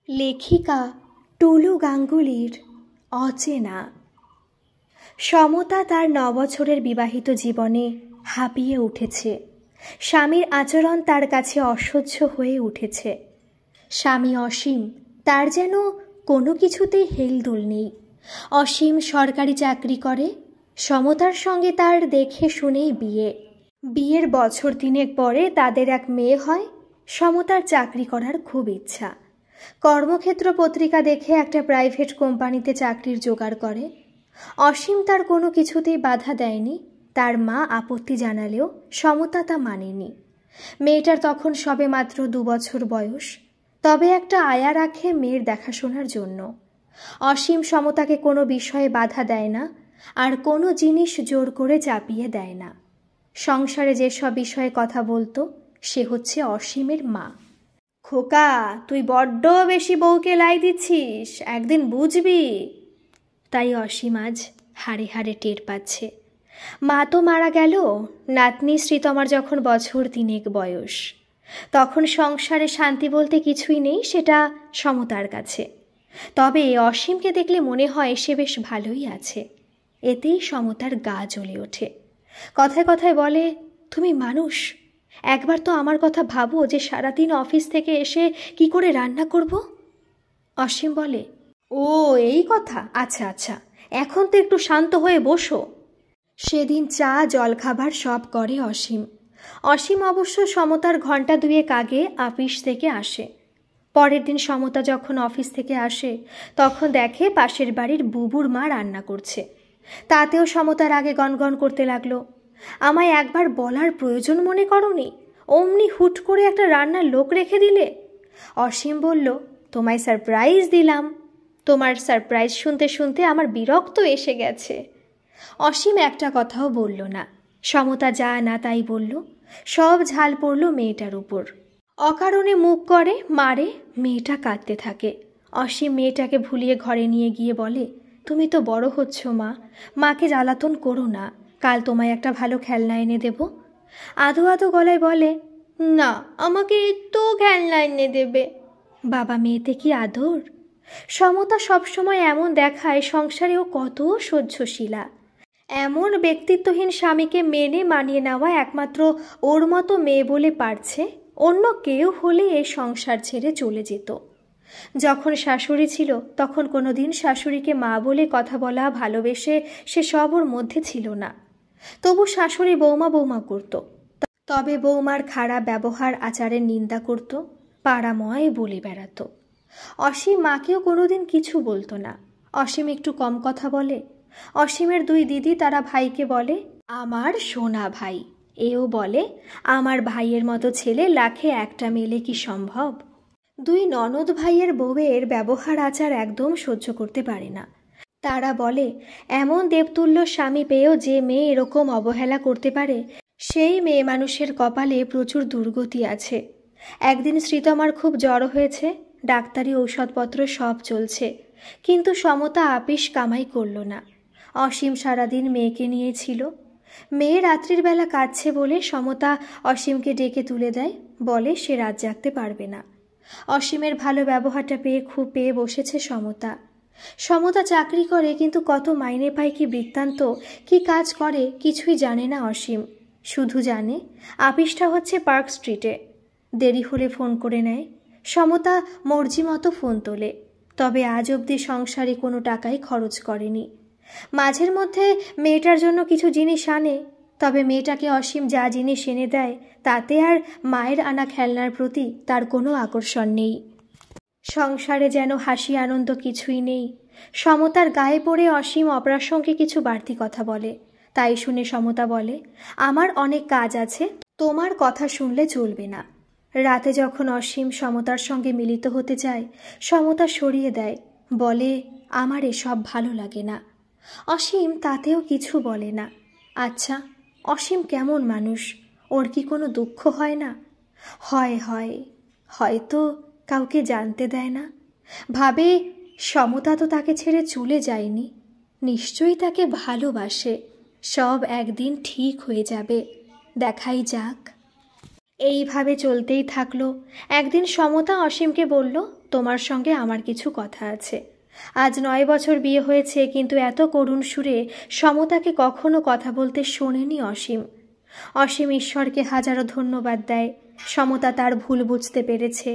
লেখিকা টুলু গাঙ্গুলির অচেনা। সমতা তার ৯ বছরের বিবাহিত জীবনে হাঁপিয়ে উঠেছে। স্বামীর আচরণ তার কাছে অসহ্য হয়ে উঠেছে। স্বামী অসীম, তার যেন কোনো কিছুতেই হেলদোল নেই। অসীম সরকারি চাকরি করে। সমতার সঙ্গে তার দেখে শুনেই বিয়ের বছর ৩ পরে তাদের এক মেয়ে হয়। সমতার চাকরি করার খুব ইচ্ছা। কর্মক্ষেত্র পত্রিকা দেখে একটা প্রাইভেট কোম্পানিতে চাকরির জোগাড় করে। অসীম তার কোনো কিছুতেই বাধা দেয়নি। তার মা আপত্তি জানালেও সমতা তা মানেনি। মেয়েটার তখন সবে মাত্র ২ বছর বয়স। তবে একটা আয়া রাখে মেয়ের দেখাশোনার জন্য। অসীম সমতাকে কোনো বিষয়ে বাধা দেয় না, আর কোনো জিনিস জোর করে চাপিয়ে দেয় না। সংসারে যেসব বিষয়ে কথা বলতো সে হচ্ছে অসীমের মা। খোকা, তুই বড্ড বেশি বউকে লাই দিচ্ছিস, একদিন বুঝবি। তাই অসীম আজ হাড়ে হাড়ে টের পাচ্ছে। মা তো মারা গেল। নাতনি শ্রীতমার যখন বছর ৩ বয়স, তখন সংসারে শান্তি বলতে কিছুই নেই, সেটা সমতার কাছে। তবে অসীমকে দেখলে মনে হয় সে বেশ ভালোই আছে। এতেই সমতার গা জ্বলে ওঠে। কথায় কথায় বলে, তুমি মানুষ, একবার তো আমার কথা ভাবো যে সারাদিন অফিস থেকে এসে কি করে রান্না করব। অসীম বলে, ও এই কথা, আচ্ছা আচ্ছা, এখন তো একটু শান্ত হয়ে বসো। সেদিন চা জলখাবার সব করে অসীম। অসীম অবশ্য সমতার ঘণ্টা ২ আগে অফিস থেকে আসে। পরের দিন সমতা যখন অফিস থেকে আসে তখন দেখে পাশের বাড়ির বুবুর মা রান্না করছে। তাতেও সমতার আগে গনগন করতে লাগলো, আমায় একবার বলার প্রয়োজন মনে করনি, অমনি হুট করে একটা রান্নার লোক রেখে দিলে। অসীম বলল, তোমায় সারপ্রাইজ দিলাম। তোমার সারপ্রাইজ শুনতে শুনতে আমার বিরক্ত এসে গেছে। অসীম একটা কথাও বলল না। সমতা যা না তাই বলল। সব ঝাল পড়ল মেয়েটার উপর। অকারণে মুখ করে, মারে, মেয়েটা কাঁদতে থাকে। অসীম মেয়েটাকে ভুলিয়ে ঘরে নিয়ে গিয়ে বলে, তুমি তো বড় হচ্ছ মা, মাকে জ্বালাতন করো না, কাল তোমায় একটা ভালো খেলনা এনে দেব। আদো আদো গলায় বলে, না, আমাকে একটু খেলনা এনে দেবে। বাবা মেয়েতে কি আদর। সমতা সবসময় এমন দেখায় সংসারেও কত সহ্যশীলা। এমন ব্যক্তিত্বহীন স্বামীকে মেনে মানিয়ে নেওয়া একমাত্র ওর মতো মেয়ে বলে পারছে। অন্য কেউ হলে এ সংসার ছেড়ে চলে যেত। যখন শাশুড়ি ছিল তখন কোনোদিন শাশুড়িকে মা বলে কথা বলা, ভালোবেসে সে সব ওর মধ্যে ছিল না। তবু শাশুড়ি বৌমা বৌমা করত। তবে বৌমার খারাপ ব্যবহার আচারের নিন্দা করত, পাড়াময় বলে বেড়াত। অসীম মাকেও কোনোদিন কিছু বলতো না। অসীম একটু কম কথা বলে। অসীমের 2 দিদি, তারা ভাইকে বলে, আমার সোনা ভাই। এও বলে, আমার ভাইয়ের মতো ছেলে লাখে একটা মেলে কি সম্ভব। 2 ননদ ভাইয়ের বউয়ের ব্যবহার আচার একদম সহ্য করতে পারে না। তারা বলে, এমন দেবতুল্য স্বামী পেয়েও যে মেয়ে এরকম অবহেলা করতে পারে, সেই মেয়ে মানুষের কপালে প্রচুর দুর্গতি আছে। একদিন শ্রীতমার খুব জ্বর হয়েছে, ডাক্তারি ঔষধপত্র সব চলছে, কিন্তু সমতা আপিস কামাই করল না। অসীম সারাদিন মেয়েকে নিয়েছিল। মেয়ে রাত্রির বেলা কাঁদছে বলে সমতা অসীমকে ডেকে তুলে দেয়, বলে সে রাত জাগতে পারবে না। অসীমের ভালো ব্যবহারটা পেয়ে খুব পেয়ে বসেছে সমতা। সমতা চাকরি করে, কিন্তু কত মাইনে পায়, কি বৃত্তান্ত, কি কাজ করে কিছুই জানে না অসীম। শুধু জানে আপিসটা হচ্ছে পার্ক স্ট্রিটে। দেরি হলে ফোন করে নেয়। সমতা মর্জি মতো ফোন তোলে। তবে আজ অবধি সংসারে কোনো টাকাই খরচ করেনি। মাঝের মধ্যে মেয়েটার জন্য কিছু জিনিস আনে, তবে মেয়েটাকে অসীম যা জিনিস এনে দেয় তাতে আর মায়ের আনা খেলনার প্রতি তার কোনো আকর্ষণ নেই। সংসারে যেন হাসি আনন্দ কিছুই নেই। সমতার গায়ে পড়ে অসীম অপ্রাসঙ্গে কিছু বাড়তি কথা বলে। তাই শুনে সমতা বলে, আমার অনেক কাজ আছে, তোমার কথা শুনলে চলবে না। রাতে যখন অসীম সমতার সঙ্গে মিলিত হতে চায়, সমতা সরিয়ে দেয়, বলে, আমার এসব ভালো লাগে না। অসীম তাতেও কিছু বলে না। আচ্ছা, অসীম কেমন মানুষ, ওর কি কোনো দুঃখ হয় না? হয়, হয়তো কাউকে জানতে দেয় না। ভাবে, সমতা তো তাকে ছেড়ে চলে যায়নি, নিশ্চয়ই তাকে ভালোবাসে। সব একদিন ঠিক হয়ে যাবে, দেখাই যাক। এইভাবে চলতেই থাকলো। একদিন সমতা অসীমকে বলল, তোমার সঙ্গে আমার কিছু কথা আছে। আজ 9 বছর বিয়ে হয়েছে, কিন্তু এত করুণ সুরে সমতাকে কখনো কথা বলতে শোনেনি অসীম। অসীম ঈশ্বরকে হাজারো ধন্যবাদ দেয়। সমতা তার ভুল বুঝতে পেরেছে।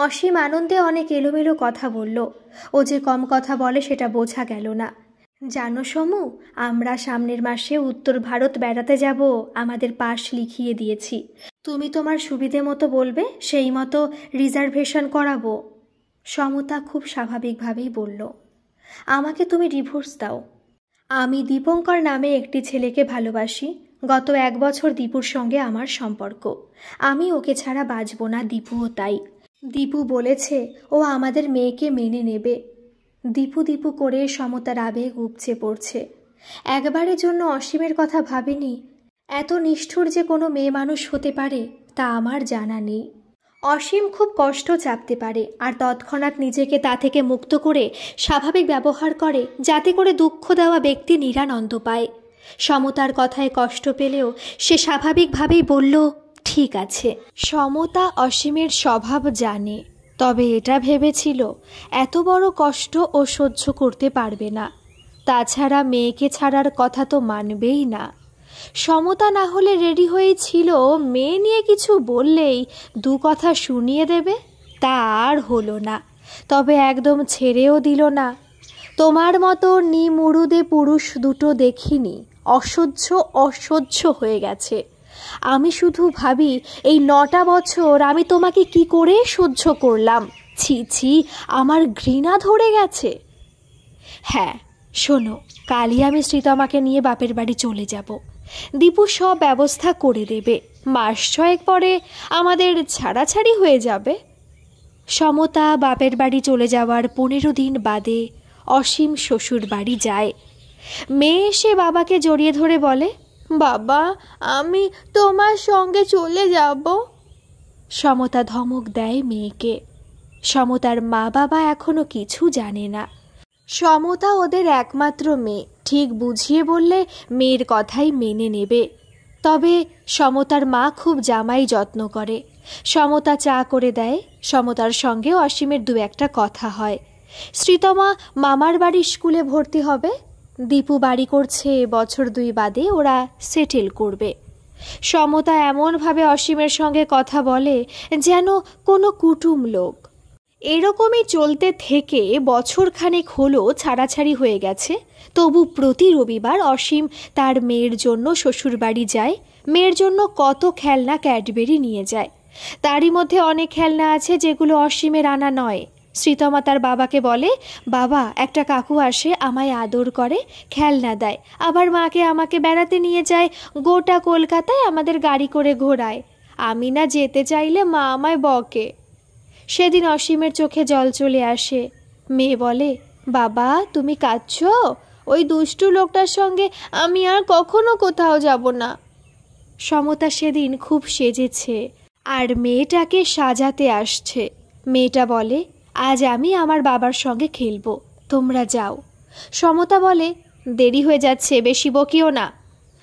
অসীম আনন্দে অনেক এলোমেলো কথা বলল। ও যে কম কথা বলে সেটা বোঝা গেল না। জানো সমু, আমরা সামনের মাসে উত্তর ভারত বেড়াতে যাব। আমাদের পাস লিখিয়ে দিয়েছি। তুমি তোমার সুবিধে মতো বলবে, সেই মতো রিজার্ভেশন করাবো। সমতা খুব স্বাভাবিকভাবেই বলল, আমাকে তুমি ডিভোর্স দাও। আমি দীপঙ্কর নামে একটি ছেলেকে ভালোবাসি। গত 1 বছর দীপুর সঙ্গে আমার সম্পর্ক। আমি ওকে ছাড়া বাঁচব না, দীপুও তাই। দীপু বলেছে ও আমাদের মেয়েকে মেনে নেবে। দীপু দীপু করে সমতার আবেগ উপচে পড়ছে। একবারের জন্য অসীমের কথা ভাবেনি। এত নিষ্ঠুর যে কোনো মেয়ে মানুষ হতে পারে তা আমার জানা নেই। অসীম খুব কষ্ট চাপতে পারে, আর তৎক্ষণাৎ নিজেকে তা থেকে মুক্ত করে স্বাভাবিক ব্যবহার করে, যাতে করে দুঃখ দেওয়া ব্যক্তি নিরানন্দ পায়। সমতার কথায় কষ্ট পেলেও সে স্বাভাবিকভাবেই বলল, ঠিক আছে। সমতা অসীমের স্বভাব জানে, তবে এটা ভেবেছিল এত বড় কষ্ট ও সহ্য করতে পারবে না। তাছাড়া মেয়েকে ছাড়ার কথা তো মানবেই না। সমতা না হলে রেডি হয়েই ছিল, মেয়ে নিয়ে কিছু বললেই 2 কথা শুনিয়ে দেবে। তা আর হলো না। তবে একদম ছেড়েও দিল না। তোমার মতো নিমুরুদে পুরুষ দুটো দেখিনি। অসহ্য হয়ে গেছে। আমি শুধু ভাবি, এই 9টা বছর আমি তোমাকে কি করে সহ্য করলাম। ছি ছি, আমার ঘৃণা ধরে গেছে। হ্যাঁ শোনো, কালই আমি শ্রীতমাকে নিয়ে বাপের বাড়ি চলে যাব। দীপু সব ব্যবস্থা করে দেবে। মাস 6 পরে আমাদের ছাড়াছাড়ি হয়ে যাবে। সমতা বাপের বাড়ি চলে যাওয়ার 15 দিন বাদে অসীম শ্বশুর বাড়ি যায়। মেয়ে এসে বাবাকে জড়িয়ে ধরে বলে, বাবা, আমি তোমার সঙ্গে চলে যাব। সমতা ধমক দেয় মেয়েকে। সমতার মা বাবা এখনো কিছু জানে না। সমতা ওদের একমাত্র মেয়ে, ঠিক বুঝিয়ে বললে মেয়ের কথাই মেনে নেবে। তবে সমতার মা খুব জামাই যত্ন করে। সমতা চা করে দেয়। সমতার সঙ্গে অসীমের 2-1টা কথা হয়। শ্রীতমা মামার বাড়ির স্কুলে ভর্তি হবে। দীপু বাড়ি করছে, বছর 2 বাদে ওরা সেটেল করবে। সমতা এমনভাবে অসীমের সঙ্গে কথা বলে যেন কোনো কুটুম লোক। এরকমই চলতে থেকে বছরখানেক হলো ছাড়াছাড়ি হয়ে গেছে। তবু প্রতি রবিবার অসীম তার মেয়ের জন্য শ্বশুরবাড়ি যায়। মেয়ের জন্য কত খেলনা ক্যাডবেরি নিয়ে যায়। তারই মধ্যে অনেক খেলনা আছে যেগুলো অসীমের আনা নয়। শ্রীতমা তার বাবাকে বলে, বাবা, একটা কাকু আসে, আমায় আদর করে, খেলনা দেয়, আবার মাকে আমাকে বেড়াতে নিয়ে যায়, গোটা কলকাতায় আমাদের গাড়ি করে ঘোরায়। আমি না যেতে চাইলে মা আমায় বকে। সেদিন অসীমের চোখে জল চলে আসে। মেয়ে বলে, বাবা, তুমি কাঁদছো? ওই দুষ্টু লোকটার সঙ্গে আমি আর কখনো কোথাও যাব না। সমতা সেদিন খুব সেজেছে আর মেয়েটাকে সাজাতে আসছে। মেয়েটা বলে, আজ আমি আমার বাবার সঙ্গে খেলবো, তোমরা যাও। সমতা বলে, দেরি হয়ে যাচ্ছে, বেশি বকিও না।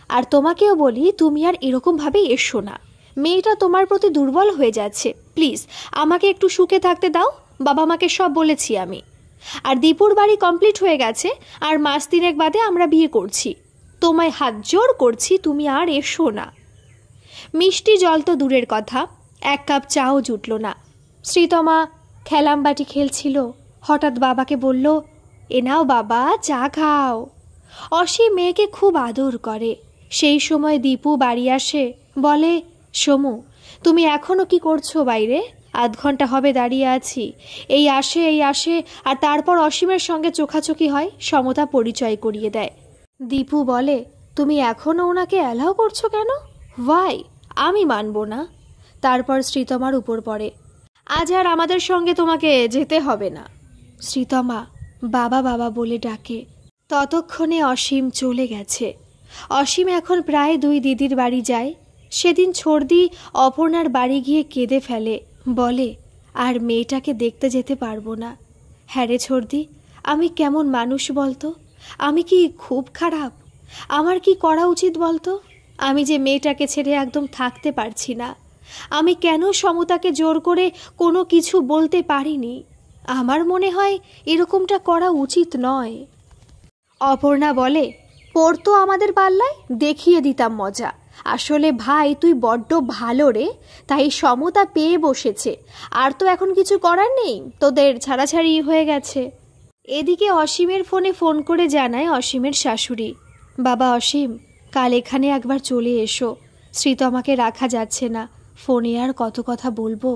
আর তোমাকেও বলি, তুমি আর এরকমভাবে এসো না। মেয়েটা তোমার প্রতি দুর্বল হয়ে যাচ্ছে। প্লিজ আমাকে একটু সুখে থাকতে দাও। বাবা মাকে সব বলেছি আমি। আর দীপুর বাড়ি কমপ্লিট হয়ে গেছে, আর মাস 3 বাদে আমরা বিয়ে করছি। তোমায় হাত জোর করছি, তুমি আর এসো না। মিষ্টি জল তো দূরের কথা, 1 কাপ চাও জুটল না। শ্রীতমা খেলামবাটি খেলছিল। হঠাৎ বাবাকে বলল, এ নাও বাবা, চা খাও। অসীম মেয়েকে খুব আদর করে। সেই সময় দীপু বাড়ি আসে। বলে, সমু, তুমি এখনো কি করছো বাইরে? 1/2 ঘন্টা হবে দাঁড়িয়ে আছি। এই আসে আর তারপর অসীমের সঙ্গে চোখাচোখি হয়। সমতা পরিচয় করিয়ে দেয়। দীপু বলে, তুমি এখনও ওনাকে অ্যালাউ করছো কেন? ওয়াই? আমি মানব না। তারপর শ্রীতমার উপর পড়ে, আজ আর আমাদের সঙ্গে তোমাকে যেতে হবে না। শ্রীতমা বাবা বাবা বলে ডাকে। ততক্ষণে অসীম চলে গেছে। অসীম এখন প্রায় 2 দিদির বাড়ি যায়। সেদিন ছর্দি অপর্ণার বাড়ি গিয়ে কেঁদে ফেলে। বলে, আর মেয়েটাকে দেখতে যেতে পারবো না। হ্যাঁ রে ছর্দি, আমি কেমন মানুষ বলতো? আমি কি খুব খারাপ? আমার কি করা উচিত বলতো? আমি যে মেয়েটাকে ছেড়ে একদম থাকতে পারছি না। আমি কেন সমতাকে জোর করে কোনো কিছু বলতে পারিনি? আমার মনে হয় এরকমটা করা উচিত নয়। অপর্ণা বলে, পড়তো আমাদের পাল্লায়, দেখিয়ে দিতাম মজা। আসলে ভাই তুই বড্ড ভালো রে, তাই সমতা পেয়ে বসেছে। আর তো এখন কিছু করার নেই, তোদের ছাড়াছাড়ি হয়ে গেছে। এদিকে অসীমের ফোনে ফোন করে জানায় অসীমের শাশুড়ি, বাবা অসীম, কাল এখানে একবার চলে এসো, শ্রীতমাকে রাখা যাচ্ছে না, ফোনে আর কত কথা বলবো।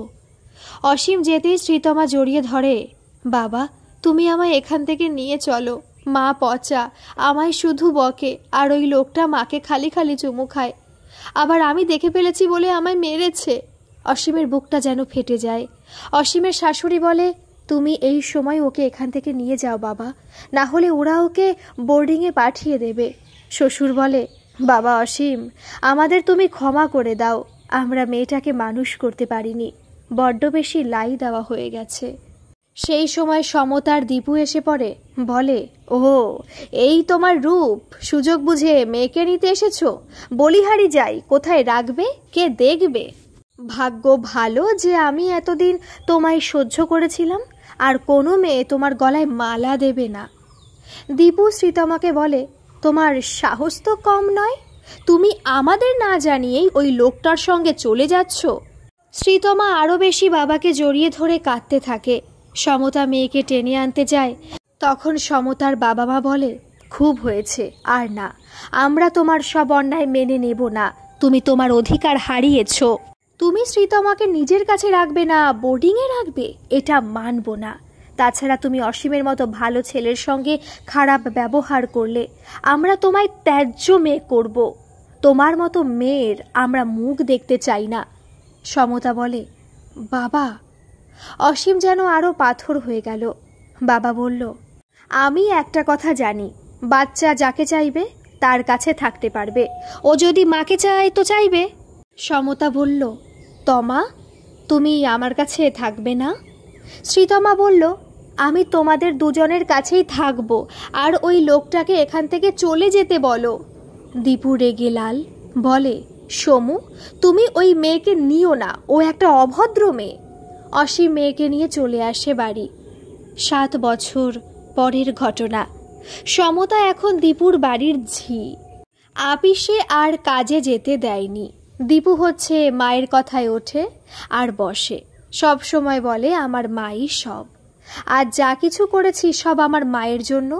অসীম যেতেই শ্রীতমা জড়িয়ে ধরে, বাবা তুমি আমায় এখান থেকে নিয়ে চলো, মা পচা, আমায় শুধু বকে, আর ওই লোকটা মাকে খালি খালি চুমু খায়, আবার আমি দেখে ফেলেছি বলে আমায় মেরেছে। অসীমের বুকটা যেন ফেটে যায়। অসীমের শাশুড়ি বলে, তুমি এই সময় ওকে এখান থেকে নিয়ে যাও বাবা, না হলে ওরা ওকে বোর্ডিংয়ে পাঠিয়ে দেবে। শ্বশুর বলে, বাবা অসীম, আমাদের তুমি ক্ষমা করে দাও, আমরা মেয়েটাকে মানুষ করতে পারিনি, বড্ড বেশি লাই দেওয়া হয়ে গেছে। সেই সময় সমতার দীপু এসে পড়ে, বলে, ও এই তোমার রূপ, সুযোগ বুঝে মেয়েকে নিতে এসেছো? বলিহারি যাই, কোথায় রাখবে, কে দেখবে? ভাগ্য ভালো যে আমি এতদিন তোমায় সহ্য করেছিলাম, আর কোনো মেয়ে তোমার গলায় মালা দেবে না। দীপু শ্রীতমাকে বলে, তোমার সাহস তো কম নয়, তুমি আমাদের না জানিয়েই ওই লোকটার সঙ্গে চলে যাচ্ছ। শ্রীতমা আরও বেশি বাবাকে জড়িয়ে ধরে কাঁদতে থাকে। সমতা মেয়েকে টেনে আনতে যায়, তখন সমতার বাবা মা বলে, খুব হয়েছে, আর না, আমরা তোমার সব অন্যায় মেনে নেব না, তুমি তোমার অধিকার হারিয়েছ। তুমি শ্রীতমাকে নিজের কাছে রাখবে না, বোর্ডিংয়ে রাখবে, এটা মানব না। তাছাড়া তুমি অসীমের মতো ভালো ছেলের সঙ্গে খারাপ ব্যবহার করলে আমরা তোমায় ত্যায্য মেয়ে করব। তোমার মতো মেয়ের আমরা মুখ দেখতে চাই না। সমতা বলে, বাবা। অসীম যেন আরও পাথর হয়ে গেল। বাবা বলল, আমি একটা কথা জানি, বাচ্চা যাকে চাইবে তার কাছে থাকতে পারবে, ও যদি মাকে চায় তো চাইবে। সমতা বলল, তমা তুমি আমার কাছে থাকবে না? শ্রীতমা বলল, আমি তোমাদের দুজনের কাছেই থাকব, আর ওই লোকটাকে এখান থেকে চলে যেতে বলো। দীপু রেগে লাল, বলে, সমু তুমি ওই মেয়েকে নিও না, ও একটা অভদ্র মেয়ে। অসীম মেয়েকে নিয়ে চলে আসে বাড়ি। 7 বছর পরের ঘটনা। সমতা এখন দীপুর বাড়ির ঝি। আপিসে আর কাজে যেতে দেয়নি। দীপু হচ্ছে মায়ের কথায় ওঠে আর বসে, সব সময় বলে আমার মাই সব, আর যা কিছু করেছি সব আমার মায়ের জন্য।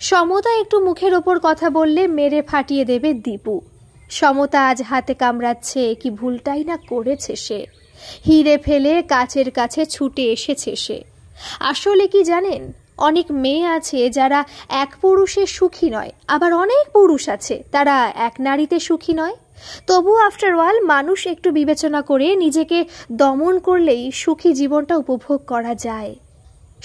সমতা একটু মুখের ওপর কথা বললে মেরে ফাটিয়ে দেবে দীপু। সমতা আজ হাতে কামড়াচ্ছে, কি ভুলটাই না করেছে সে, হিরে ফেলে কাচের কাছে ছুটে এসেছে সে। আসলে কি জানেন, অনেক মেয়ে আছে যারা এক পুরুষে সুখী নয়, আবার অনেক পুরুষ আছে তারা এক নারীতে সুখী নয়। তবু আফটার অল মানুষ একটু বিবেচনা করে নিজেকে দমন করলেই সুখী জীবনটা উপভোগ করা যায়।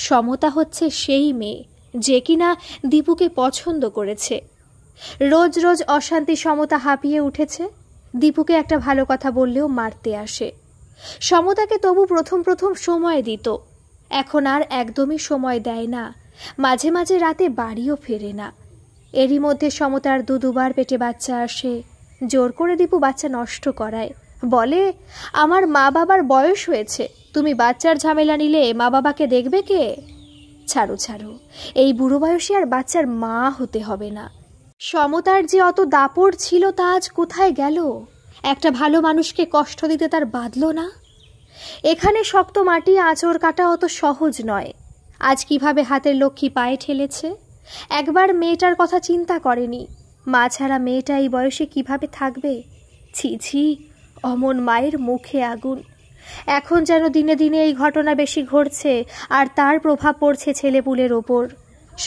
সমতা হচ্ছে সেই মেয়ে যে কিনা দীপুকে পছন্দ করেছে। রোজ রোজ অশান্তি সমতা হাঁপিয়ে উঠেছে। দীপুকে একটা ভালো কথা বললেও মারতে আসে। সমতাকে তবু প্রথম প্রথম সময় দিত, এখন আর একদমই সময় দেয় না, মাঝে মাঝে রাতে বাড়িও ফেরে না। এরই মধ্যে সমতার দুবার পেটে বাচ্চা আসে। জোর করে দীপু বাচ্চা নষ্ট করায়, বলে, আমার মা বাবার বয়স হয়েছে, তুমি বাচ্চার ঝামেলা নিলে মা বাবাকে দেখবে কে? ছাড়ো ছাড়ো, এই বুড়ো বয়সে আর বাচ্চার মা হতে হবে না। সমতার যে অত দাপট ছিল তা আজ কোথায় গেল? একটা ভালো মানুষকে কষ্ট দিতে তার বাঁধল না। এখানে শক্ত মাটি আঁচড় কাটা অত সহজ নয়। আজ কিভাবে হাতের লক্ষ্মী পায়ে ঠেলেছে। একবার মেয়েটার কথা চিন্তা করেনি, মা ছাড়া মেয়েটা এই বয়সে কিভাবে থাকবে। ছি ছি, অমন মায়ের মুখে আগুন। এখন যেন দিনে দিনে এই ঘটনা বেশি ঘটছে, আর তার প্রভাব পড়ছে ছেলেপুলের ওপর।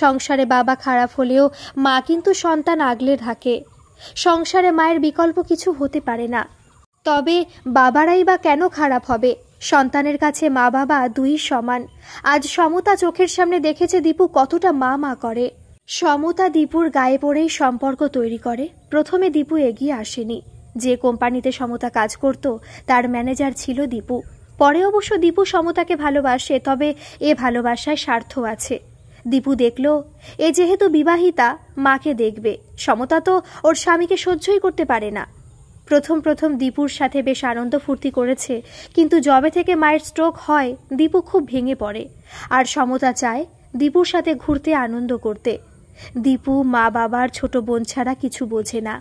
সংসারে বাবা খারাপ হলেও মা কিন্তু সন্তান আগলে থাকে। সংসারে মায়ের বিকল্প কিছু হতে পারে না। তবে বাবারাই বা কেন খারাপ হবে? সন্তানের কাছে মা বাবা দুই সমান। আজ সমতা চোখের সামনে দেখেছে দীপু কতটা মা মা করে। সমতা দীপুর গায়ে পড়েই সম্পর্ক তৈরি করে। প্রথমে দীপু এগিয়ে আসেনি। যে কোম্পানিতে সমতা কাজ করত তার ম্যানেজার ছিল দীপু। পরে অবশ্য দীপু সমতাকে ভালোবাসে, তবে এ ভালোবাসায় স্বার্থ আছে। দীপু দেখল এ যেহেতু বিবাহিতা, মাকে দেখবে। সমতা তো ওর স্বামীকে সহ্যই করতে পারে না। প্রথম প্রথম দীপুর সাথে বেশ আনন্দ ফুর্তি করেছে, কিন্তু যবে থেকে মায়ের স্ট্রোক হয় দীপু খুব ভেঙে পড়ে। আর সমতা চায় দীপুর সাথে ঘুরতে, আনন্দ করতে। দীপু মা বাবার ছোট বোন ছাড়া কিছু বোঝে না,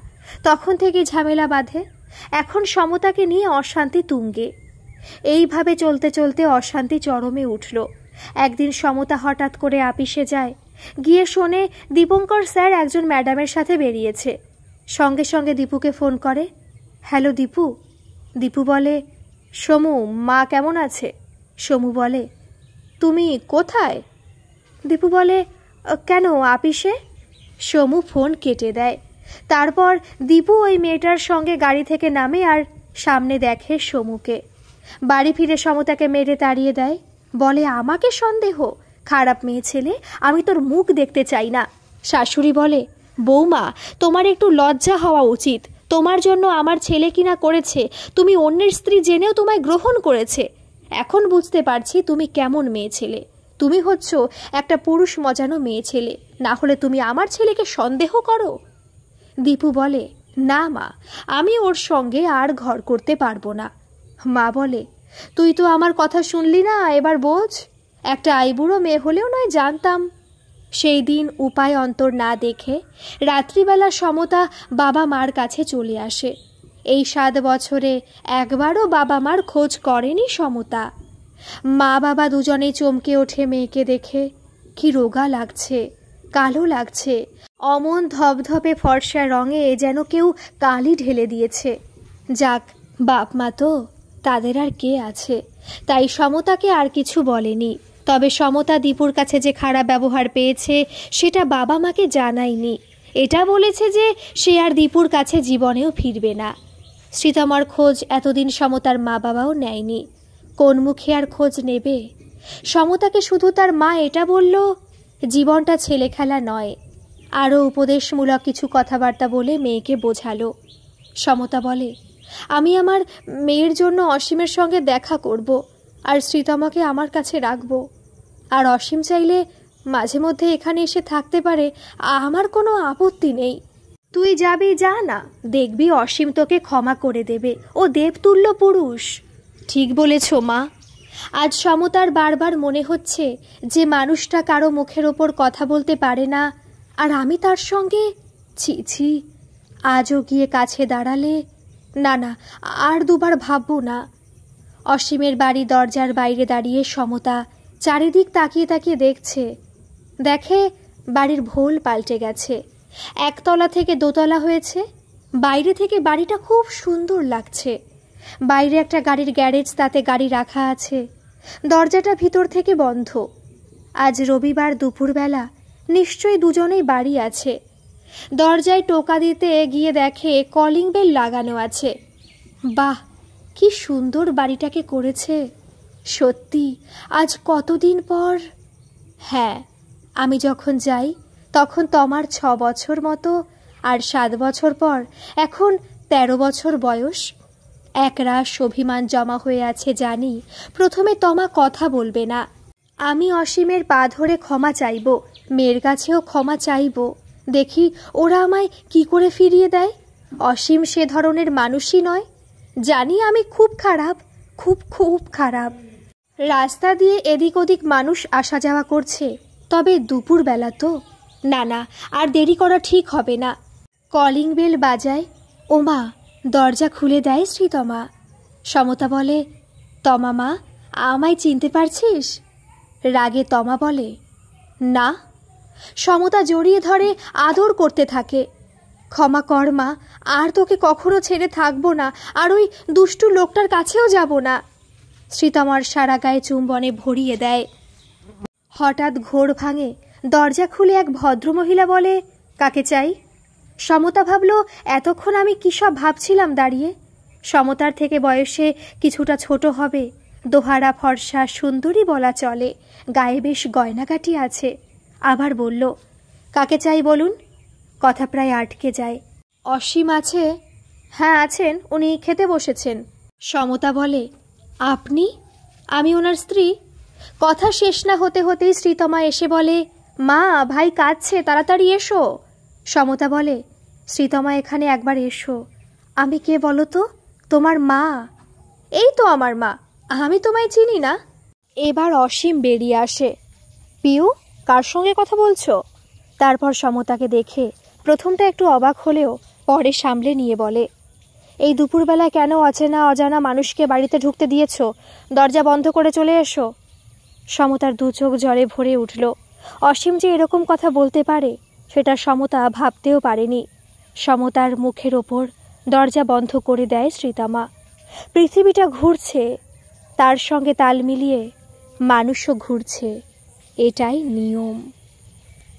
তখন থেকে ঝামেলা বাঁধে। এখন সমতাকে নিয়ে অশান্তি তুঙ্গে। এইভাবে চলতে চলতে অশান্তি চরমে উঠল। একদিন সমতা হঠাৎ করে আপিসে যায়, গিয়ে শোনে দীপঙ্কর স্যার একজন ম্যাডামের সাথে বেরিয়েছে। সঙ্গে সঙ্গে দীপুকে ফোন করে। হ্যালো দীপু। দীপু বলে, সমু, মা কেমন আছে? সমু বলে, তুমি কোথায়? দীপু বলে, কেন, আপিসে? সমু ফোন কেটে দেয়। তারপর দীপু ওই মেয়েটার সঙ্গে গাড়ি থেকে নামে আর সামনে দেখে সমুকে। বাড়ি ফিরে সমতাকে মেরে তাড়িয়ে দেয়, বলে, আমাকে সন্দেহ? খারাপ মেয়ে ছেলে, আমি তোর মুখ দেখতে চাই না। শাশুড়ি বলে, বৌমা, তোমার একটু লজ্জা হওয়া উচিত। তোমার জন্য আমার ছেলে কিনা করেছে, তুমি অন্যের স্ত্রী জেনেও তোমায় গ্রহণ করেছে। এখন বুঝতে পারছি তুমি কেমন মেয়ে ছেলে। তুমি হচ্ছ একটা পুরুষ মজানো মেয়ে ছেলে, না হলে তুমি আমার ছেলেকে সন্দেহ করো? দীপু বলে, না মা, আমি ওর সঙ্গে আর ঘর করতে পারবো না। মা বলে, তুই তো আমার কথা শুনলি না, এবার বোঝ। একটা আইবুড়ো মেয়ে হলেও নয় জানতাম। সেই দিন উপায় অন্তর না দেখে রাত্রিবেলা সমতা বাবা মার কাছে চলে আসে। এই 7 বছরে একবারও বাবা মার খোঁজ করেনি সমতা। মা বাবা দুজনেই চমকে ওঠে মেয়েকে দেখে। কি রোগা লাগছে, কালো লাগছে, অমন ধপধপে ফর্সা রঙে যেন কেউ কালি ঢেলে দিয়েছে। যাক, বাপ মা তো, তাদের আর কে আছে, তাই সমতাকে আর কিছু বলেনি। তবে সমতা দীপুর কাছে যে খারাপ ব্যবহার পেয়েছে সেটা বাবা মাকে জানায়নি। এটা বলেছে যে সে আর দীপুর কাছে জীবনেও ফিরবে না। শ্রীতমার খোঁজ এতদিন সমতার মা বাবাও নেয়নি। কোন মুখে আর খোঁজ নেবে? সমতাকে শুধু তার মা এটা বলল, জীবনটা ছেলে খেলা নয়। আরও উপদেশমূলক কিছু কথাবার্তা বলে মেয়েকে বোঝালো। সমতা বলে, আমি আমার মেয়ের জন্য অসীমের সঙ্গে দেখা করব, আর শ্রীতমাকে আমার কাছে রাখব। আর অসীম চাইলে মাঝে মধ্যে এখানে এসে থাকতে পারে, আমার কোনো আপত্তি নেই। তুই যাবি, যা না, দেখবি অসীম তোকে ক্ষমা করে দেবে। ও দেবতুল্য পুরুষ। ঠিক বলেছ মা। আজ সমতার বারবার মনে হচ্ছে যে মানুষটা কারো মুখের ওপর কথা বলতে পারে না, আর আমি তার সঙ্গে। ছি ছি, আজও গিয়ে কাছে দাঁড়ালে, না না, আর দুবার ভাববো না। অসীমের বাড়ি দরজার বাইরে দাঁড়িয়ে সমতা চারিদিক তাকিয়ে তাকিয়ে দেখে বাড়ির ভোল পাল্টে গেছে। একতলা থেকে দোতলা হয়েছে। বাইরে থেকে বাড়িটা খুব সুন্দর লাগছে। বাইরে একটা গাড়ির গ্যারেজ, তাতে গাড়ি রাখা আছে। দরজাটা ভিতর থেকে বন্ধ। আজ রবিবার দুপুরবেলা, নিশ্চয়ই দুজনেই বাড়ি আছে। দরজায় টোকা দিতে গিয়ে দেখে কলিং বেল লাগানো আছে। বাহ, কি সুন্দর বাড়িটাকে করেছে। সত্যি আজ কতদিন পর। হ্যাঁ, আমি যখন যাই তখন তোমার 6 বছর মতো, আর 7 বছর পর এখন 13 বছর বয়স। একরাশ অভিমান জমা হয়ে আছে জানি। প্রথমে তমা কথা বলবে না। আমি অসীমের পা ধরে ক্ষমা চাইব, মেয়ের কাছেও ক্ষমা চাইব। দেখি ওরা আমায় কি করে ফিরিয়ে দেয়। অসীম সে ধরনের মানুষই নয়। জানি আমি খুব খারাপ, খুব খুব খারাপ। রাস্তা দিয়ে এদিক ওদিক মানুষ আসা যাওয়া করছে, তবে দুপুরবেলা তো। না না, আর দেরি করা ঠিক হবে না। কলিং বেল বাজায়। ওমা, দরজা খুলে দেয় শ্রীতমা। সমতা বলে, তমা মা, আমায় চিনতে পারছিস? রাগে তমা বলে, না। সমতা জড়িয়ে ধরে আদর করতে থাকে। ক্ষমা কর মা, আর তোকে কখনো ছেড়ে থাকবো না, আর ওই দুষ্টু লোকটার কাছেও যাব না। শ্রীতমার সারা গায়ে চুম্বনে ভরিয়ে দেয়। হঠাৎ ঘোর ভাঙে। দরজা খুলে এক ভদ্রমহিলা বলে, কাকে চাই? সমতা ভাবল, এতক্ষণ আমি কী সব ভাবছিলাম দাঁড়িয়ে। সমতার থেকে বয়সে কিছুটা ছোট হবে, দোহারা ফর্সা সুন্দরী বলা চলে, গায়ে বেশ গয়নাগাটি আছে। আবার বলল, কাকে চাই বলুন? কথা প্রায় আটকে যায়। অসীম আছে? হ্যাঁ আছেন, উনি খেতে বসেছেন। সমতা বলে, আপনি? আমি ওনার স্ত্রী। কথা শেষ না হতে হতেই শ্রীতমা এসে বলে, মা, ভাই কাঁদছে, তাড়াতাড়ি এসো। সমতা বলে, শ্রীতমা, এখানে একবার এসো। আমি কে বলো তো? তোমার মা। এই তো আমার মা। আমি তোমায় চিনি না। এবার অসীম বেরিয়ে আসে। পিউ, কার সঙ্গে কথা বলছো? তারপর সমতাকে দেখে প্রথমটা একটু অবাক হলেও পরে সামলে নিয়ে বলে, এই দুপুরবেলা কেন অচেনা অজানা মানুষকে বাড়িতে ঢুকতে দিয়েছ? দরজা বন্ধ করে চলে এসো। সমতার দু চোখ জলে ভরে উঠল। অসীম যে এরকম কথা বলতে পারে সেটা সমতা ভাবতেও পারেনি। সমতার মুখের ওপর দরজা বন্ধ করে দেয় শ্রীতমা। পৃথিবীটা ঘুরছে, তার সঙ্গে তাল মিলিয়ে মানুষও ঘুরছে, এটাই নিয়ম।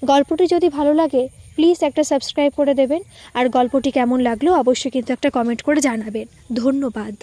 গল্পটি যদি ভালো লাগে প্লিজ একটা সাবস্ক্রাইব করে দেবেন, আর গল্পটি কেমন লাগলো অবশ্যই কিন্তু একটা কমেন্ট করে জানাবেন। ধন্যবাদ।